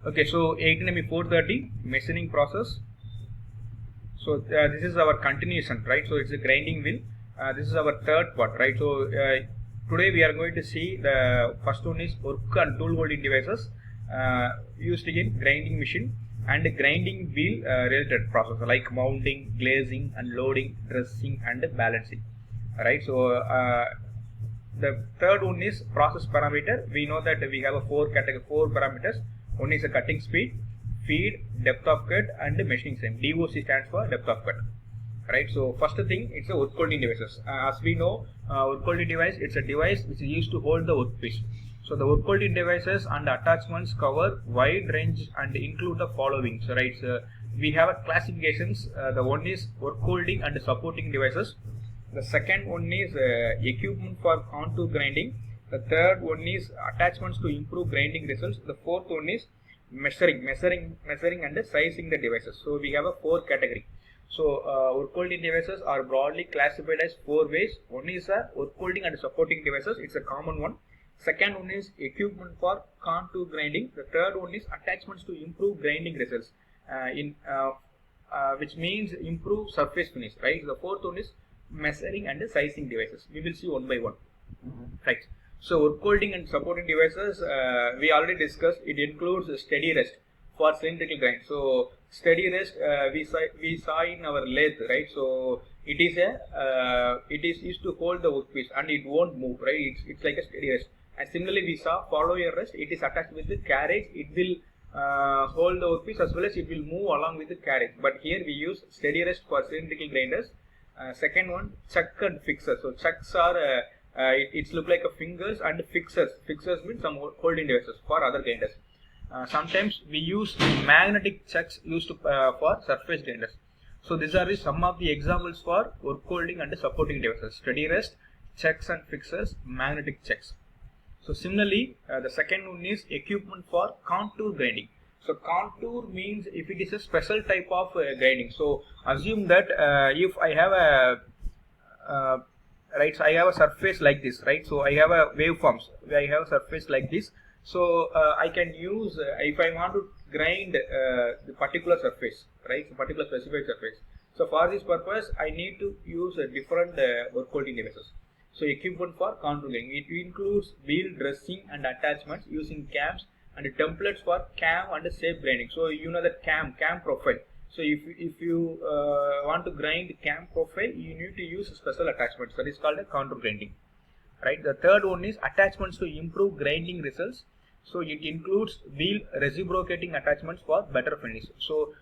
Okay, so 18 430 machining process. So this is our continuation, right? So it's a grinding wheel. This is our third part, right? So today we are going to see the first one is work and tool holding devices used in grinding machine and grinding wheel related process like mounting, glazing, unloading, dressing, and balancing. Right. So the third one is process parameter. We know that we have a four parameters. One is a cutting speed, feed, depth of cut, and machining time. DOC stands for depth of cut. Right. So first thing, it's a work holding devices. As we know, work holding device, it's a device which is used to hold the workpiece. So the work holding devices and attachments cover wide range and include the following. So right, so we have a classifications. The one is work holding and supporting devices. The second one is equipment for contour grinding. The third one is attachments to improve grinding results. The fourth one is measuring and sizing the devices. So we have a four category. So work holding devices are broadly classified as four ways. One is work holding and supporting devices. It's a common one. Second one is equipment for contour grinding. The third one is attachments to improve grinding results, which means improve surface finish. Right. The fourth one is measuring and sizing devices. We will see one by one. Right. So work holding and supporting devices, we already discussed. It includes steady rest for cylindrical grind. So steady rest we saw in our lathe, right? So it is used to hold the workpiece and it won't move, right? It's like a steady rest. And similarly, we saw follow your rest. It is attached with the carriage. It will hold the workpiece as well as it will move along with the carriage. But here we use steady rest for cylindrical grinders. Second one, chuck and fixers. So chucks are it's look like a fingers, and fixers. Fixers means some holding devices for other grinders. Sometimes we use magnetic chucks used for surface grinders. So these are some of the examples for work holding and supporting devices: steady rest, chucks and fixers, magnetic chucks. So similarly, the second one is equipment for contour grinding. So contour means if it is a special type of grinding. So assume that if I have a right, so I have a surface like this, right? So I have a waveforms. I have a surface like this. So I can use if I want to grind the particular surface, right? So particular specified surface. So for this purpose, I need to use different work holding devices. So equipment for contour grinding. It includes wheel dressing and attachments using cams and templates for cam and shape grinding. So you know that cam profile. So if you want to grind cam profile, you need to use special attachments. That is called a contour grinding. Right. The third one is attachments to improve grinding results. So it includes wheel reciprocating attachments for better finish. So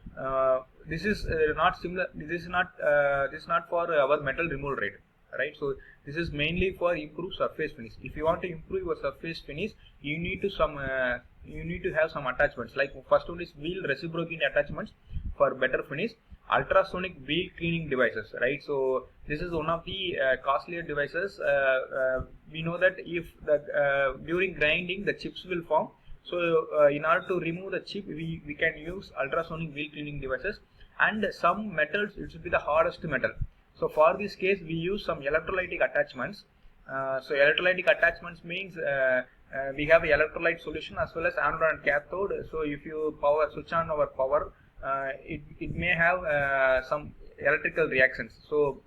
this is not similar. This is not for our metal removal rate. Right. So this is mainly for improve surface finish. If you want to improve your surface finish, you need to have some attachments. Like first one is wheel reciprocating attachments for better finish. Ultrasonic wheel cleaning devices, right? So this is one of the costlier devices. We know that if during grinding the chips will form. So in order to remove the chip, we can use ultrasonic wheel cleaning devices. And some metals, it should be the hardest metal. So for this case, we use some electrolytic attachments. So electrolytic attachments means we have electrolyte solution as well as anode and cathode. So if you switch on our power, it may have some electrical reactions. So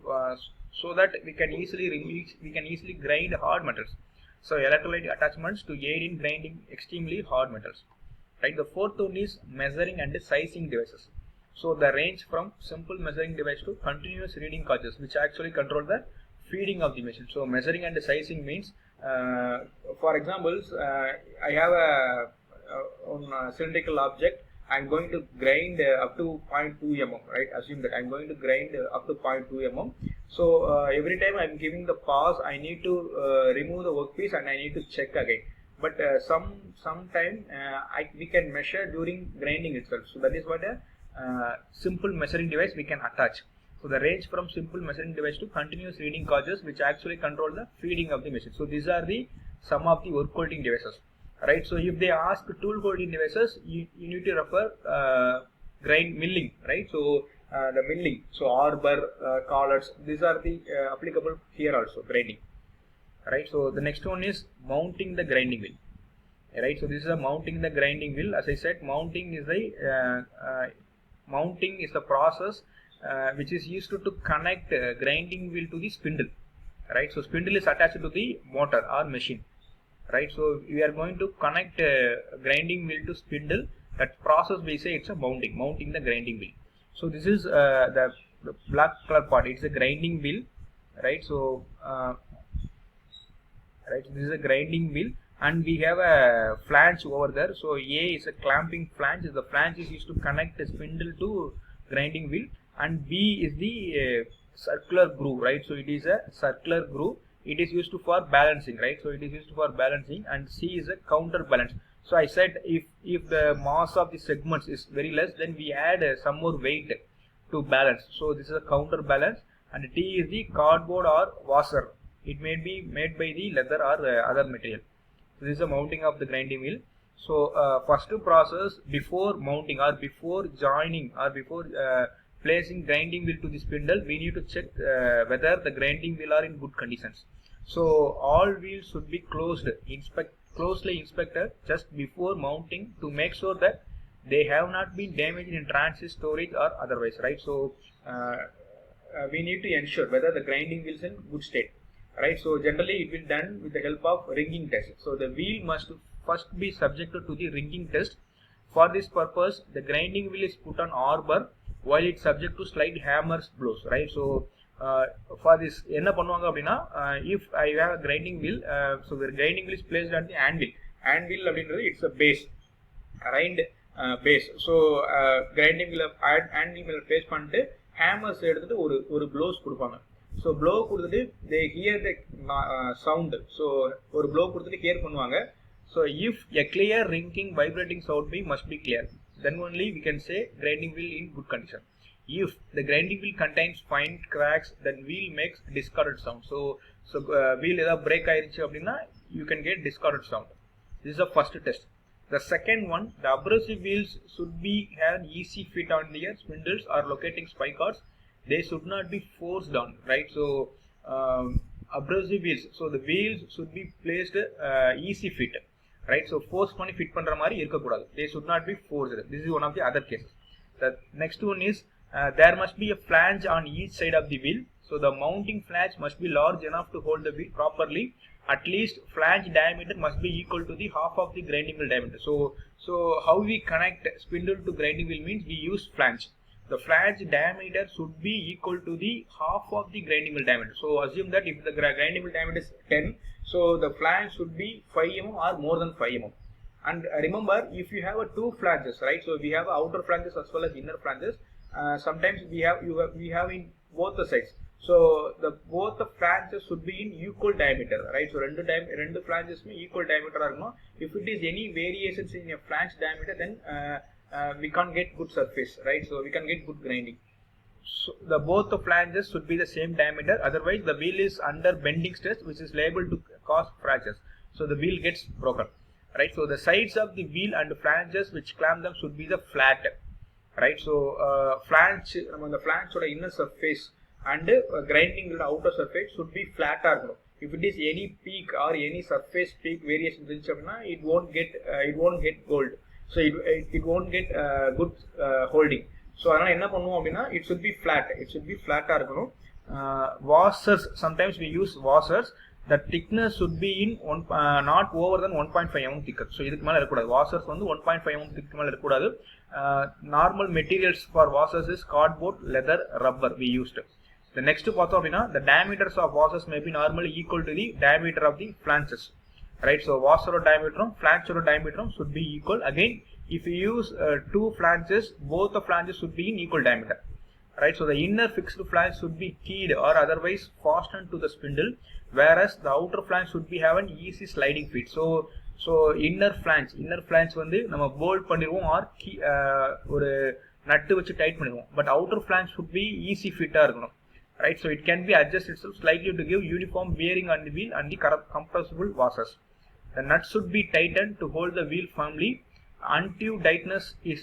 so that we can easily grind hard metals. So electrolyte attachments to aid in grinding extremely hard metals. Right. The fourth one is measuring and sizing devices. So the range from simple measuring device to continuous reading gauges, which actually control the feeding of the machine. So measuring and sizing means, for example, I have a cylindrical object. I'm going to grind up to 0.2 mm, right? Assume that I'm going to grind up to 0.2 mm. So every time I'm giving the pause, I need to remove the workpiece and I need to check again. But sometime we can measure during grinding itself. So that is what a simple measuring device we can attach. So the range from simple measuring device to continuous reading gauges, which actually control the feeding of the machine. So these are some of the work holding devices. Right. So if they ask tool holding devices, you need to refer grind milling. Right. So the milling, so arbor, collets, these are the applicable here also, grinding. Right. So the next one is mounting the grinding wheel. right? So this is a mounting the grinding wheel. As I said, mounting is the process which is used to connect grinding wheel to the spindle, right? So spindle is attached to the motor or machine, right? So we are going to connect grinding wheel to spindle. That process we say it's a mounting the grinding wheel. So this is the black color part. It's a grinding wheel, right? So right, this is a grinding wheel, and we have a flange over there. So A is a clamping flange. The flange is used to connect the spindle to grinding wheel, and B is the circular groove, right? So it is a circular groove. It is used for balancing, right? So it is used for balancing, and C is a counterbalance. So I said if the mass of the segments is very less, then we add some more weight to balance. So this is a counterbalance, and T is the cardboard or washer. It may be made by the leather or other material. So this is the mounting of the grinding wheel. So first process before mounting or before joining or before placing grinding wheel to the spindle, we need to check whether the grinding wheel are in good conditions. So all wheels should be closely inspected just before mounting to make sure that they have not been damaged in transit, storage or otherwise, right? So we need to ensure whether the grinding wheel is in good state, right? So generally it will be done with the help of ringing test. So the wheel must first be subjected to the ringing test. For this purpose, the grinding wheel is put on arbor while it's subject to slight hammers blows, right? So for this enna பண்ணுவாங்க அப்படினா, if I have a grinding wheel, so the grinding wheel is placed on the anvil அப்படின்றது it's a base, round base. So grinding wheel anvil மேல place பண்ணிட்டு hammers எடுத்துட்டு ஒரு blows கொடுப்பாங்க. So blow கொடுத்துட்டு they hear the sound. So ஒரு blow கொடுத்துட்டு hear பண்ணுவாங்க. So if a clear ringing vibrating sound must be clear, then only we can say grinding wheel in good condition. If the grinding wheel contains fine cracks, then wheel makes discordant sound. So wheel either break ஆயிருச்சு அப்படினா you can get discordant sound. This is the first test. The second one, the abrasive wheels should be have an easy fit on their spindles or locating spike cords. They should not be forced down, right? So abrasive wheels, so the wheels should be placed easy fit, right? So force பண்ணி fit பண்ற மாதிரி இருக்க கூடாது. They should not be forced. This is one of the other cases. The next one is there must be a flange on each side of the wheel. So the mounting flange must be large enough to hold the wheel properly. At least flange diameter must be equal to the half of the grinding wheel diameter. So how we connect spindle to grinding wheel means we use flange. The flange diameter should be equal to the half of the grinding wheel diameter. So assume that if the grinding wheel diameter is 10, so the flange should be 5 mm or more than 5 mm. And remember, if you have two flanges, right? So we have outer flanges as well as inner flanges. Sometimes we have in both the sides. So both the flanges should be in equal diameter, right? So rendu flanges equal diameter இருக்கணும். If it is any variations in a flange diameter, then we can't get good surface, right? So we can get good grinding. So both the flanges should be the same diameter, otherwise the wheel is under bending stress, which is liable to cause fractures. So the wheel gets broken, right? So the sides of the wheel and flanges which clamp them should be the flat, right? So flange, the flange oda inner surface and grinding wheel outer surface should be flat ah irukum. If it is any peak or any surface peak variation irundhuchna, it won't get gold. So it won't get good holding. So adana enna பண்ணுவோம் அப்படினா it should be flat ah இருக்கணும். Washers, sometimes we use washers. The thickness should be in not over than 1.5 mm thicker. So இதுக்கு மேல இருக்க கூடாது. washers வந்து 1.5 mm thick மேல இருக்க கூடாது. Normal materials for washers is cardboard, leather, rubber we used. The next பார்த்தோம் அப்படினா the diameters of washers may be normally equal to the diameter of the flanges, right? So washer diameter, flange diameter should be equal. Again, if you use two flanges, both the flanges should be in equal diameter, right? So the inner fixed flange should be keyed or otherwise fastened to the spindle, whereas the outer flange should be have an easy sliding fit. So inner flange வந்து நம்ம bolt பண்ணிடுவோம் or ஒரு நட்டு வச்சு tight பண்ணிடுவோம், but outer flange should be easy fit ஆ இருக்கணும், right? So it can be adjusted itself slightly to give uniform bearing on the wheel and the compressible washers. The nuts should be tightened to hold the wheel firmly. undue tightness is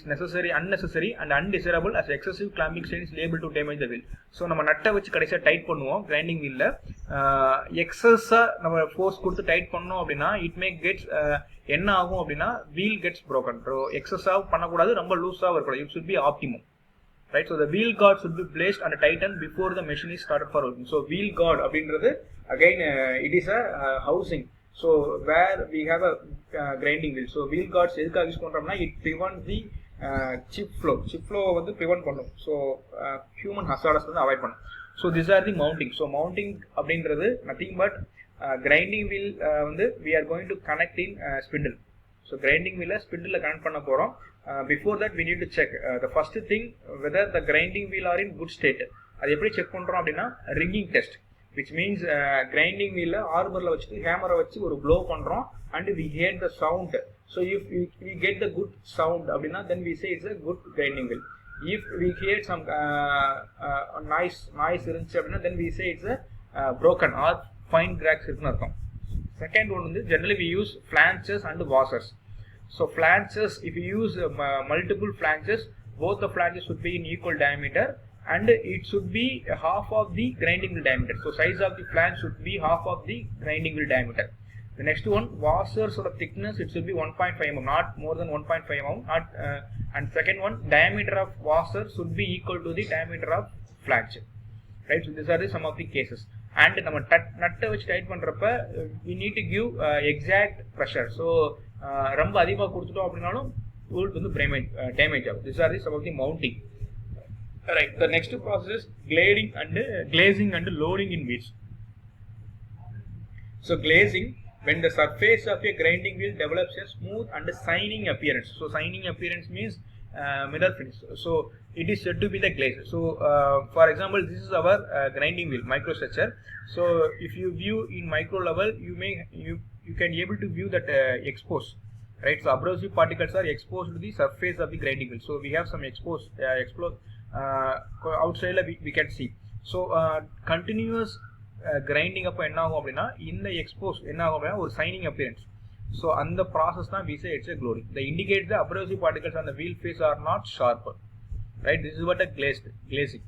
unnecessary and undesirable as excessive clamping strain is liable to damage the wheel. So நம்ம நட்டை வச்சு கடைசியா tight பண்ணுவோம் grinding வீல்ல. எக்ஸஸா நம்ம force கொடுத்து tight பண்ணோம் அப்படின்னா it may gets என்ன ஆகும் அப்படின்னா வீல் கெட்ஸ் broken. எக்ஸஸா பண்ணக்கூடாது, ரொம்ப லூஸா இருக்கக்கூடாது. It should be optimum. Right, so the wheel guard should be placed and tightened before the machine is started for working. So wheel guard அப்படின்றது again it is a housing. So where we have a grinding wheel. So wheel guards எதுக்காக use பண்றோம்னா it prevents the chip flow வந்து prevent பண்ணும். So human hazards வந்து avoid பண்ணும். So these are the mounting. So mounting அப்படின்றது nothing but grinding wheel வந்து we are going to connect in spindle. So grinding wheel spindle connect பண்ண போறோம். Before that we need to check the first thing whether the grinding wheel are in good state. அது எப்படி check பண்றோம் அப்படின்னா ringing test, which means grinding wheel ஆர்மர்ல வச்சு ஹேமரை வச்சு ஒரு blow பண்றோம் and we hear the sound. So if we get the good sound அப்படின்னா then we say it's a good grinding wheel. If we hear some noise இருந்துச்சு அப்படின்னா then we say it's a broken or fine cracks இருக்குன்னு அர்த்தம். Second one வந்து generally we use flanges and washers. So flanges, if you use multiple flanges, both the flanges should be in equal diameter and it should be half of the grinding wheel diameter. So size of the flange should be half of the grinding wheel diameter. The next one, washers sort of thickness, it should be 1.5 mm, not more than 1.5 mm. And second one, diameter of washer should be equal to the diameter of flange. Right, so these are some of the cases. And நம்ம நட்டை வச்சு tight பண்றப்ப we need to give exact pressure. So ரொம்ப அதிகமாக கொடுத்துட்டோம் அப்படின்னாலும் wool வந்து damage ஆகும். These are some of the mounting. Right, the next process is glazing and loading in wheels. So glazing, when the surface of a grinding wheel develops a smooth and shining appearance. So shining appearance means mirror finish. So it is said to be the glaze. So for example, this is our grinding wheel microstructure. So if you view in micro level, you can able to view that exposed, right? So abrasive particles are exposed to the surface of the grinding wheel. So we have some outside we can see. So continuous grinding அப்ப என்ன ஆகும் அப்படின்னா இந்த expose என்ன ஆகும் அப்படின்னா ஒரு signing appearance. So அந்த process தான் we say it's a glowing. They indicate the abrasive particles on the wheel face are not sharp. Right, this is what a glazing.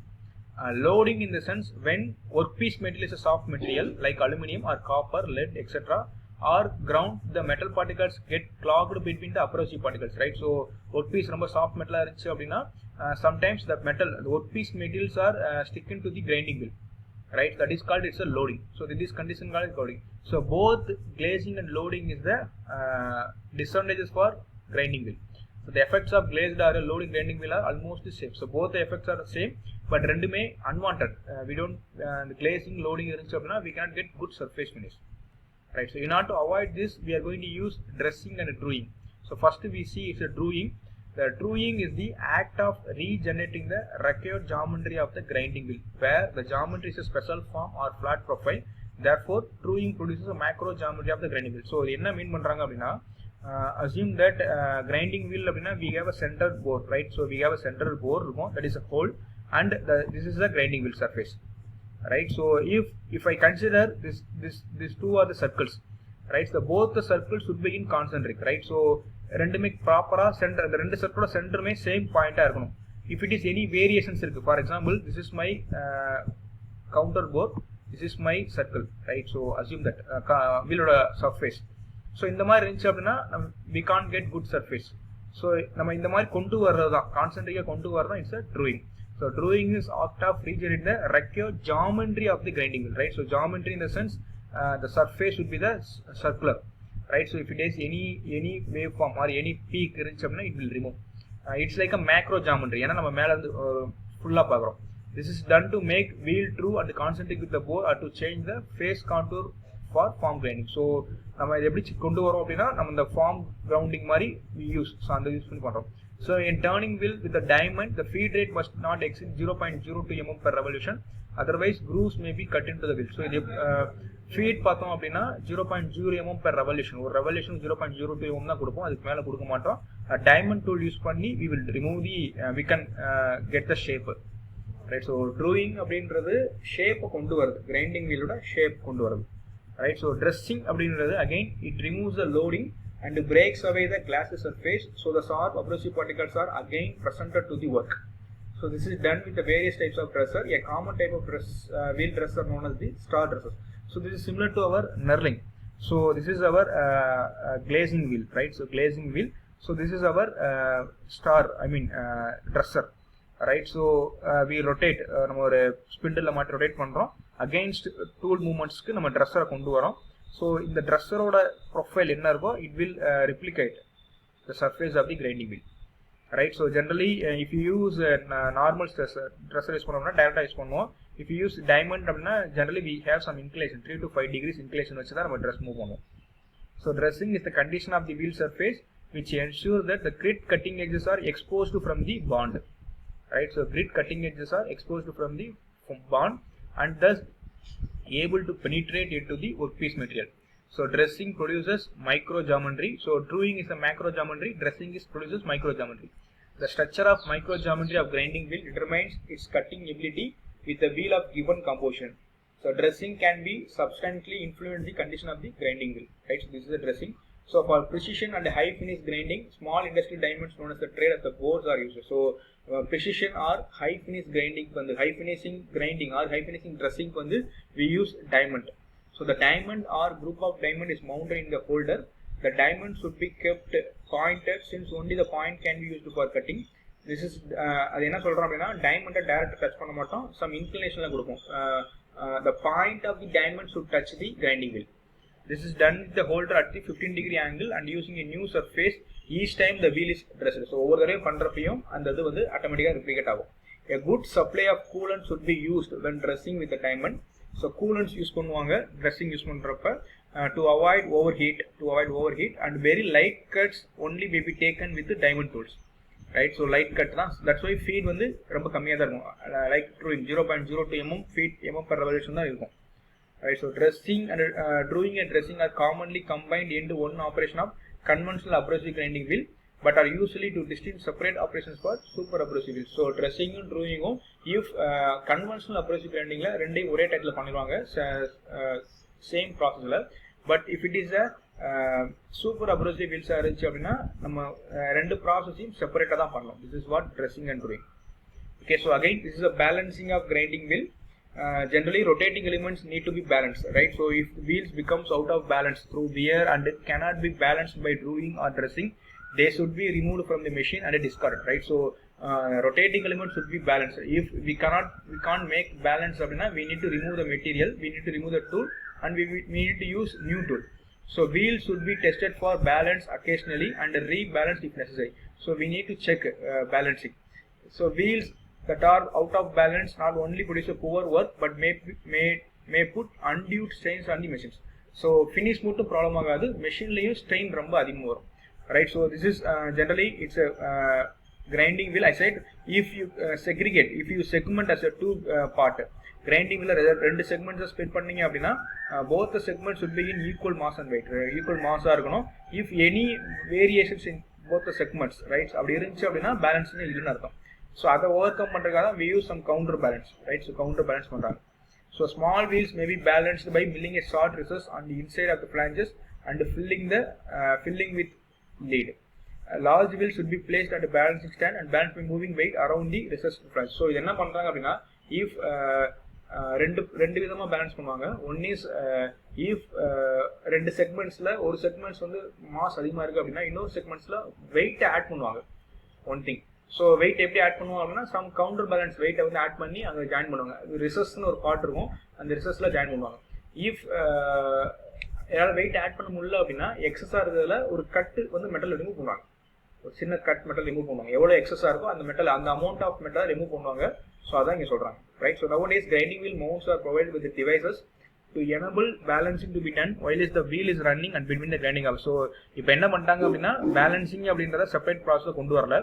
Loading in the sense when workpiece material is a soft material like aluminum or copper, lead, etc. or ground, the metal particles get clogged between the abrasive particles. Right, so workpiece ரொம்ப soft metal இருந்துச்சு அப்படின்னா sometimes the workpiece materials are sticking to the grinding wheel. Right, that is called it's a loading. So this condition called loading. So both glazing and loading is the disadvantages for grinding wheel. So the effects of glazed or a loading grinding wheel are almost the same. So both the effects are the same, but ரெண்டுமே unwanted. We don't the glazing loading இருந்துச்சு அப்படின்னா we cannot get good surface finish. Right, so in order to avoid this, we are going to use dressing and druing. So first we see it's a druing. The druing is the act of regenerating the required geometry of the grinding wheel, where the geometry is a special form or flat profile. Therefore, druing produces a macro geometry of the grinding wheel. So என்ன மீன் பண்றாங்க அப்படின்னா assume that grinding wheel அப்படின்னா we have a center bore, right? So we have a central bore இருக்கும், that is a hole, and this is the grinding wheel surface. Right, so if I consider these two are the circles, right? So both the circles should be in concentric, right? So ரெண்டுமே ப்ராப்பரா centre, இந்த ரெண்டு சர்க்கிளோட சென்டருமே same பாயிண்டா இருக்கணும். If it is any variations இருக்கு, for example this is my counter bore, this is my circle, right? So assume that wheelோட surface. So இந்த மாதிரி இருந்துச்சு அப்படின்னா we can't get good surface. So நம்ம இந்த மாதிரி கொண்டு வர்றதுதான் கான்சென்ட்ரிக்கா கொண்டு வரதான் it's a drawing. So drawing is act of regenerating the required geometry of the grinding wheel, right? So geometry in the sense the surface should be the circular, right? So if it is any waveform or any peak இருந்துச்சு அப்படின்னா it will remove. It's like a macro geometry. ஏன்னா நம்ம மேல இருந்து ஃபுல்லா பார்க்குறோம். This is done to make wheel true and concentric with the bore or to change the face contour for form grinding. So நம்ம இதை எப்படி கொண்டு வரோம் அப்படின்னா நம்ம இந்த form grounding மாதிரி we use. So அந்த யூஸ் பண்ணி பண்றோம். So in turning wheel with the diamond, the feed rate must not exceed 0.02 mm per revolution. Otherwise, grooves may be cut into the wheel. So இது feed பார்த்தோம் அப்படின்னா 0.0 mm per revolution. ஒரு revolution 0.02 mm தான் கொடுப்போம், அதுக்கு மேல கொடுக்க மாட்டோம். Diamond tool யூஸ் பண்ணி we will remove the we can get the shape. Right, so drawing அப்படின்றது ஷேப் கொண்டு வருது, கிரைண்டிங் வீலோட ஷேப் கொண்டு வருது. Right, so dressing அப்படின்றது again it removes the loading and breaks away the glassy surface, so the sharp abrasive particles are again presented to the work. So this is done with the various types of dresser. A common type of wheel dresser known as the star dresser. So this is similar to our knurling. So this is our glazing wheel, right? So glazing wheel. So this is our dresser, right? So we rotate, நம்ம ஒரு spindle மாட்டி rotate பண்ணுறோம், against tool மூமெண்ட்ஸ்க்கு நம்ம ட்ரெஸ்ஸரை கொண்டு வரோம். So இந்த ட்ரெஸ்ஸரோட profile என்ன இருக்கோ it will replicate the surface of the grinding wheel, right? So generally if you use normal dresser use பண்ணோம்னா டைரெக்டாக யூஸ் பண்ணுவோம். if you use diamond அப்படின்னா generally we have some inclination, 3 to 5 degrees inclination வச்சு தான் நம்ம dress move பண்ணுவோம். So dressing is the condition of the wheel surface which ensure that the grit cutting edges are exposed from the bond, right? So grit cutting edges are exposed from the bond and thus able to penetrate into the workpiece material. So dressing produces micro geometry. So drawing is a macro geometry, dressing produces micro geometry. The structure of micro geometry of grinding wheel determines its cutting ability with the wheel of given composition. So dressing can be substantially influence the condition of the grinding wheel, right? So this is the dressing. So for precision and high finish grinding, small industrial diamonds known as the trade of the bores are used. So precision or high finish grinding, the high finishing grinding or high finishing dressing, we use diamond. So the diamond or group of diamond is mounted in the holder. The diamond should be kept pointed since only the point can be used for cutting. This is அது என்ன சொல்றோம் அப்படின்னா diamond direct touch பண்ண மாட்டோம், some inclination ல கொடுப்போம். The point of the diamond should touch the grinding wheel. This is done with the holder at the 15 degree angle and using a new surface each time the wheel is dressed. So over the பண்றப்பையும் அந்த இது வந்து ஆட்டோமேட்டிக்கா replicate ஆகும். A good supply of coolant should be used when dressing with the diamond. So coolants use பண்ணுவாங்க dressing use பண்றப்ப to avoid overheat and very light cuts only may be taken with the diamond tools, right? So light cut தான், that's why feed வந்து ரொம்ப கம்மியா தான் இருக்கும், like 0.02 mm feet per revolution தான் இருக்கும், right? So dressing and drawing and dressing are commonly combined into one operation of conventional abrasive grinding wheel, but are usually to distinct separate operations for super abrasive wheels. So dressing and drawing if conventional abrasive grinding la ரெண்டையும் ஒரே title பண்ணிடுவாங்க same process la, but if it is a super abrasive wheels இருந்துச்சு அப்படின்னா நம்ம ரெண்டு ப்ராசஸையும் செப்பரேட்டாக தான் பண்ணணும். This is what dressing and drawing. Okay, so again this is a balancing of grinding wheel. Generally rotating elements need to be balanced, right? So if the wheels becomes out of balance through wear and it cannot be balanced by drawing or dressing, they should be removed from the machine and discarded, right? So rotating elements should be balanced. If we can't make balance அப்படின்னா we need to remove the material, we need to remove the tool and we need to use new tool. So wheels should be tested for balance occasionally and rebalanced if necessary. So we need to check balancing. So wheels that are out of balance not only produce a poor work but may put undue strains on the machines. So finish மட்டும் problem ஆகாது, மெஷின்லயும் strain ரொம்ப அதிகமாக வரும், right? So this is generally it's a grinding wheel. I said if you segregate, if you segment as a two part grinding wheel ரெண்டு segments split பண்ணீங்க அப்படின்னா both the segments should be in equal mass and weight, equal mass இருக்கணும். If any variations in both the segments, right, அப்படி இருந்துச்சு அப்படின்னா balancing இல்லைன்னு அர்த்தம். So அதை ஓவர் கம் பண்றதுக்காக we use some counter balance, right? So counter balance பண்றாங்க. So small wheels may be balanced by milling a short recess on the inside of the flanges and filling with lead. A large wheel should be placed at a balancing stand and balanced by moving weight around the recessed flange. So இது என்ன பண்றாங்க அப்படின்னா if ரெண்டு விதமா balance பண்ணுவாங்க. One is if ரெண்டு செக்மெண்ட்ஸ்ல ஒரு segments வந்து மாஸ் அதிகமா இருக்கு அப்படின்னா இன்னொரு செக்மெண்ட்ஸ்ல வெயிட் ஆட் பண்ணுவாங்க. One thing. ஸோ வெயிட் எப்படி ஆட் பண்ணுவாங்க அப்படின்னா சம் கவுண்டர் பேலன்ஸ் வெயிட்டை வந்து ஆட் பண்ணி அங்கே ஜாயின் பண்ணுவாங்க. ரிசர்ஸ்னு ஒரு பார்ட் இருக்கும், அந்த ரிசர்ஸ்ல ஜாயின் பண்ணுவாங்க. இஃப் யாராவது வெயிட் ஆட் பண்ண முடியல அப்படின்னா எக்ஸஸா இருக்கிறதுல ஒரு கட்டு வந்து மெட்டல் ரிமூவ் பண்ணுவாங்க. ஒரு சின்ன கட் மெட்டல் ரிமூவ் பண்ணுவாங்க. எவ்வளோ எக்ஸஸா இருக்கோ அந்த மெட்டல் அந்த அமௌண்ட் ஆஃப் மெட்டல் ரிமூவ் பண்ணுவாங்க. ஸோ அதான் இங்கே சொல்றாங்க, right? So nowadays grinding wheel mounts are provided with the devices to enable balancing to be done while the wheel is running and between the grinding hours. So இப்போ என்ன பண்ணிட்டாங்க அப்படின்னா balancing அப்படின்றத separate process கொண்டு வரல.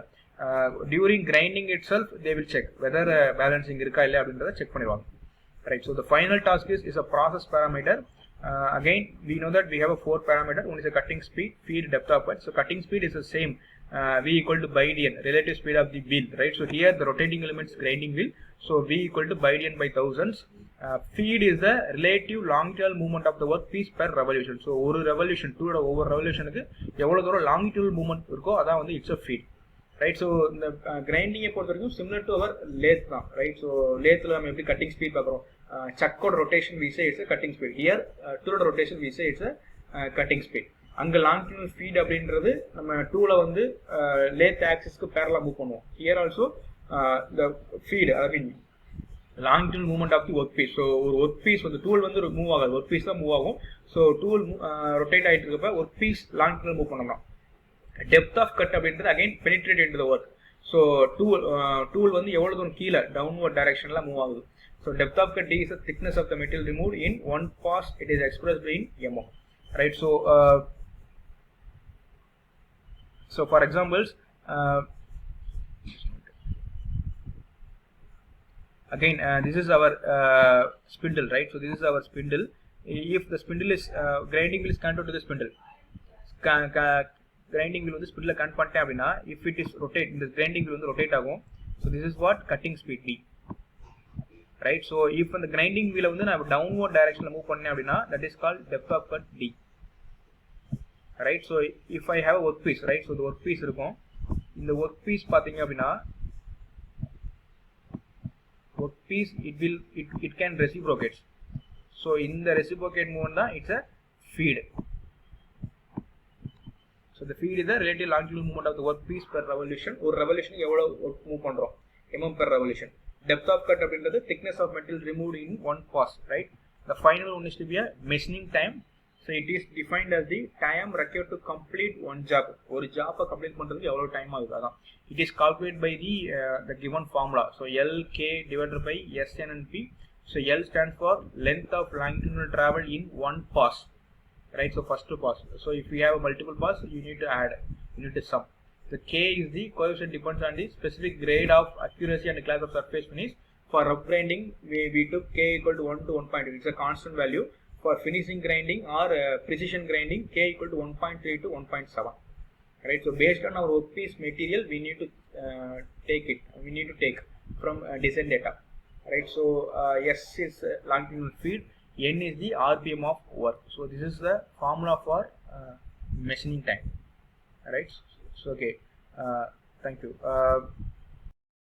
During grinding itself they will check whether balancing இருக்கா இல்லை அப்படின்றத செக் பண்ணிடுவாங்க, right? So the final task is a process parameter. Again we know that we have a 4 parameter. One is a cutting speed, feed, depth of cut. So cutting speed is the same, V equal to by dn, relative speed of the wheel, right? So here the rotating elements grinding wheel, so V equal to by dn by thousands, feed is the relative longitudinal movement of the workpiece per revolution. So ஒரு revolution tool ஒவ்வொரு revolutionக்கு எவ்வளவு தூரம் longitudinal movement இருக்கோ அதான் வந்து it's a feed. Right, so இந்த grinding பொறுத்த வரைக்கும் similar to our lathe தான். Right, so lathe நம்ம எப்படி cutting speed பார்க்குறோம், chuck rotation we say it's a cutting speed. Here tool rotation we say it's a cutting speed. அங்க longitudinal feed அப்படின்றது நம்ம டூலை வந்து lathe axisக்கு parallel மூவ் பண்ணுவோம். Here also the feed, I mean longitudinal movement of the workpiece. So ஒரு workpiece வந்து tool வந்து move ஆகாது, workpiece தான் மூவ் ஆகும். So tool rotate ஆயிட்டு இருக்கப்ப workpiece longitudinal மூவ் பண்ணோம்னா depth of cut அப்படின்றது again penetrate into the work. So tool வந்து எவ்வளவு தூரம் கீழே downward directionல மூவ் ஆகுது. So depth of cut D is the thickness of the material removed in one pass. It is expressed in mm. Right, so for examples, again this is our spindle, right? So this is our spindle. If the spindle is grinding wheel is connected to the spindle, grinding wheel வந்து spindle connect பண்ணிட்டேன் அப்படின்னா if it is rotate, இந்த grinding wheel வந்து rotate ஆகும். So this is what cutting speed D. Right, so if the grinding wheel வந்து நான் downward directionல move பண்ணேன் அப்படின்னா that is called depth of cut D. Right, so if I have a workpiece, right, so the workpiece இருக்கும், இந்த workpiece பாத்தீங்க அப்படின்னா workpiece it can reciprocate. So இந்த reciprocate movement தான் it's a feed. So the feed is the relative longitudinal movement of the workpiece per revolution. ஒரு revolution எவ்வளவு move பண்றோம் mm per revolution. Depth of cut அப்படின்றது thickness of material removed in one pass. Right, the final one is to be a machining time. So it is defined as the time required to complete one job. ஒரு job complete பண்றதுக்கு எவ்வளவு time ஆகுது அதான். It is calculated by the given formula. So LK divided by SN and P. So L stands for length of longitudinal travel in one pass. Right, so first pass. So if we have a multiple pass, you need to add, you need to sum. The K is the coefficient depends on the specific grade of accuracy and class of surface finish. For rough grinding, we took K equal to 1 to 1.2. It's a constant value. For finishing grinding or precision grinding, K equal to 1.3 to 1.7. Right, so based on our workpiece material, we need to take from design data. Right, so S is longitudinal feed, N is the RPM of work. So this is the formula for machining time. Right, so okay, thank you.